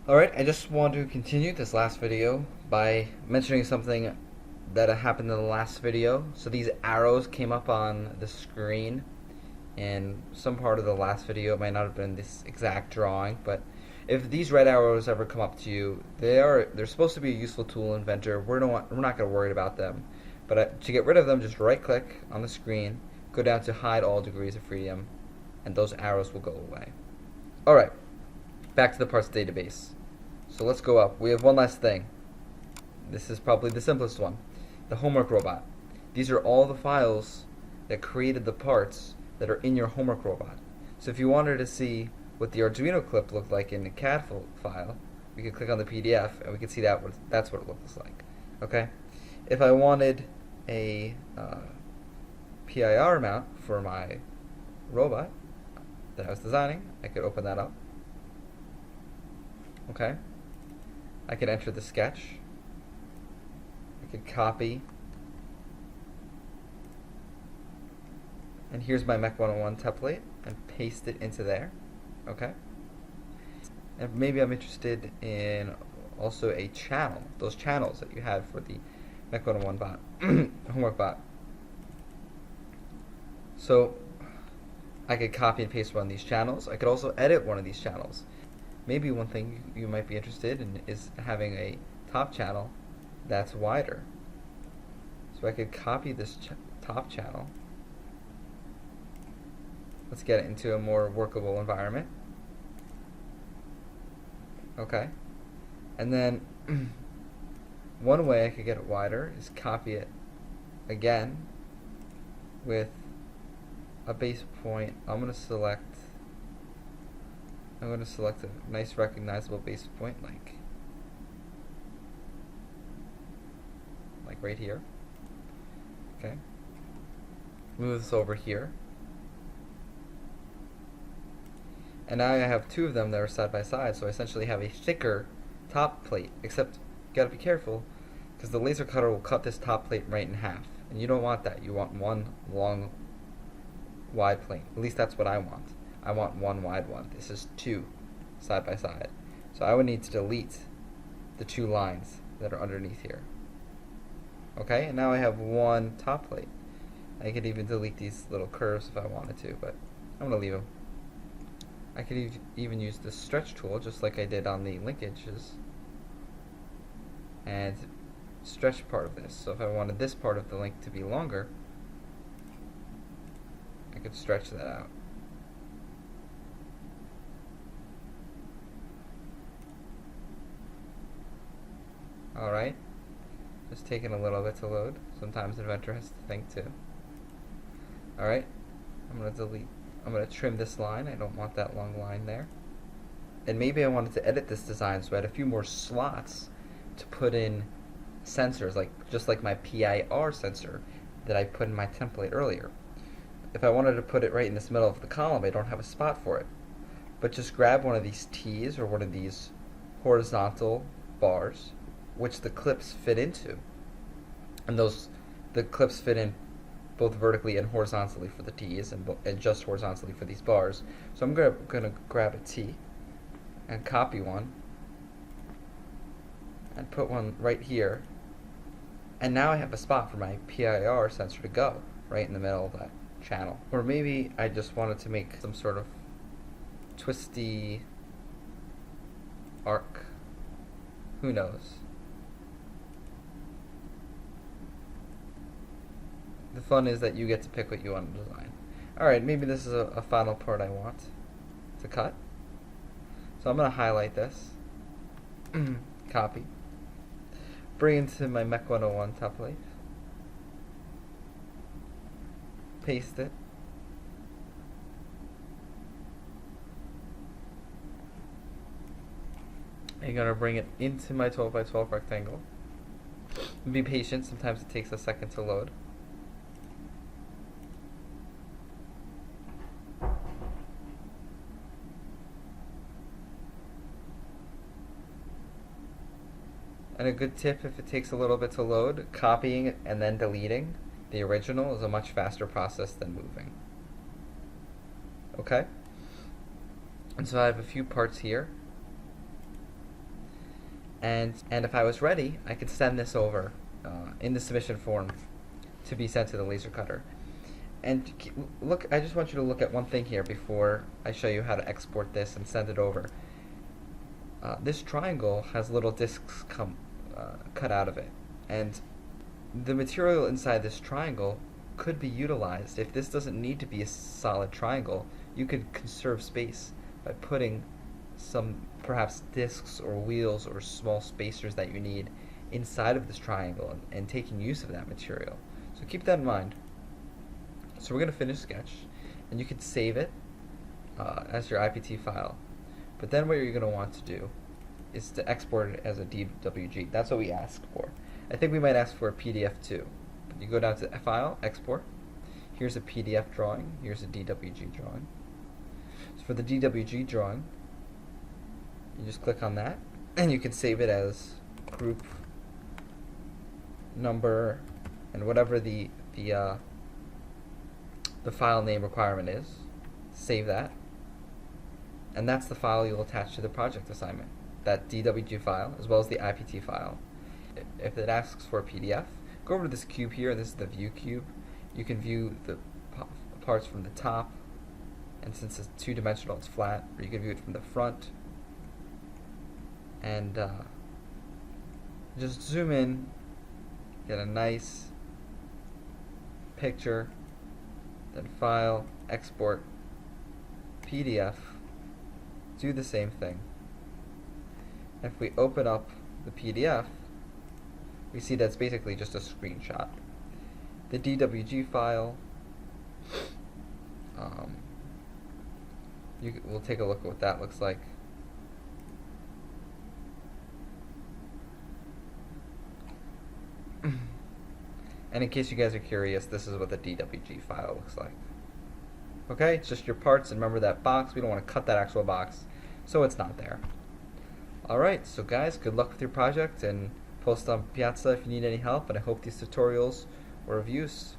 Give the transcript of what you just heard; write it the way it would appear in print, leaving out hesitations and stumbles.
Alright, I just want to continue this last video by mentioning something that happened in the last video. So these arrows came up on the screen in some part of the last video. It might not have been this exact drawing, but if these red arrows ever come up to you, they're supposed to be a useful tool in Inventor. We're not going to worry about them. But to get rid of them, just right click on the screen, go down to hide all degrees of freedom, and those arrows will go away. Alright, back to the parts database. So let's go up. We have one last thing. This is probably the simplest one. The homework robot. These are all the files that created the parts that are in your homework robot. So if you wanted to see what the Arduino clip looked like in the CAD file, we could click on the PDF and we could see that's what it looks like. Okay? If I wanted a PIR mount for my robot that I was designing, I could open that up. Okay? I could enter the sketch. I could copy. And here's my Mech 101 template and paste it into there. Okay? And maybe I'm interested in also a channel, those channels that you had for the Mech 101 bot, homework bot. So I could copy and paste one of these channels. I could also edit one of these channels. Maybe one thing you might be interested in is having a top channel that's wider. So I could copy this top channel. Let's get it into a more workable environment. Okay. And then one way I could get it wider is copy it again with a base point. I'm going to select a nice recognizable base point like right here. Okay. Move this over here. And now I have two of them that are side by side, so I essentially have a thicker top plate, except you gotta be careful because the laser cutter will cut this top plate right in half, and you don't want that. You want one long wide plate. At least that's what I want. I want one wide one. This is two side by side. So I would need to delete the two lines that are underneath here. Okay, and now I have one top plate. I could even delete these little curves if I wanted to, but I'm going to leave them. I could even use the stretch tool just like I did on the linkages and stretch part of this. So if I wanted this part of the link to be longer, I could stretch that out. Alright, just taking a little bit to load. Sometimes Inventor has to think too. Alright, I'm going to trim this line. I don't want that long line there. And maybe I wanted to edit this design so I had a few more slots to put in sensors, just like my PIR sensor that I put in my template earlier. If I wanted to put it right in this middle of the column, I don't have a spot for it. But just grab one of these T's or one of these horizontal bars, which the clips fit into. And the clips fit in both vertically and horizontally for the T's and just horizontally for these bars. So I'm going to grab a T and copy one and put one right here. And now I have a spot for my PIR sensor to go right in the middle of that channel. Or maybe I just wanted to make some sort of twisty arc. Who knows? The fun is that you get to pick what you want to design. Alright, maybe this is a final part I want to cut. So I'm going to highlight this. Copy. Bring into my Mech 101 template. Paste it. I'm going to bring it into my 12 by 12 rectangle. Be patient, sometimes it takes a second to load. And a good tip, if it takes a little bit to load, copying and then deleting the original is a much faster process than moving. Okay? And so I have a few parts here. And if I was ready, I could send this over in the submission form to be sent to the laser cutter. And look, I just want you to look at one thing here before I show you how to export this and send it over. This triangle has little discs cut out of it, and the material inside this triangle could be utilized. If this doesn't need to be a solid triangle, you could conserve space by putting some perhaps discs or wheels or small spacers that you need inside of this triangle and taking use of that material. So keep that in mind. So we're going to finish Sketch, and you can save it as your IPT file. But then what you're going to want to do is to export it as a DWG. That's what we asked for. I think we might ask for a PDF too. But you go down to File, Export. Here's a PDF drawing. Here's a DWG drawing. So for the DWG drawing, you just click on that, and you can save it as group number and whatever the file name requirement is. Save that, and that's the file you'll attach to the project assignment, that DWG file as well as the IPT file. If it asks for a PDF, go over to this cube here. This is the view cube. You can view the parts from the top, and since it's two-dimensional, it's flat, or you can view it from the front. And just zoom in, get a nice picture, then File, Export, PDF, do the same thing. If we open up the PDF, we see that's basically just a screenshot. The DWG file, we'll take a look at what that looks like. And in case you guys are curious, this is what the DWG file looks like. Okay, it's just your parts, and remember that box, we don't want to cut that actual box, so it's not there. Alright, so guys, good luck with your project, and post on Piazza if you need any help, and I hope these tutorials were of use.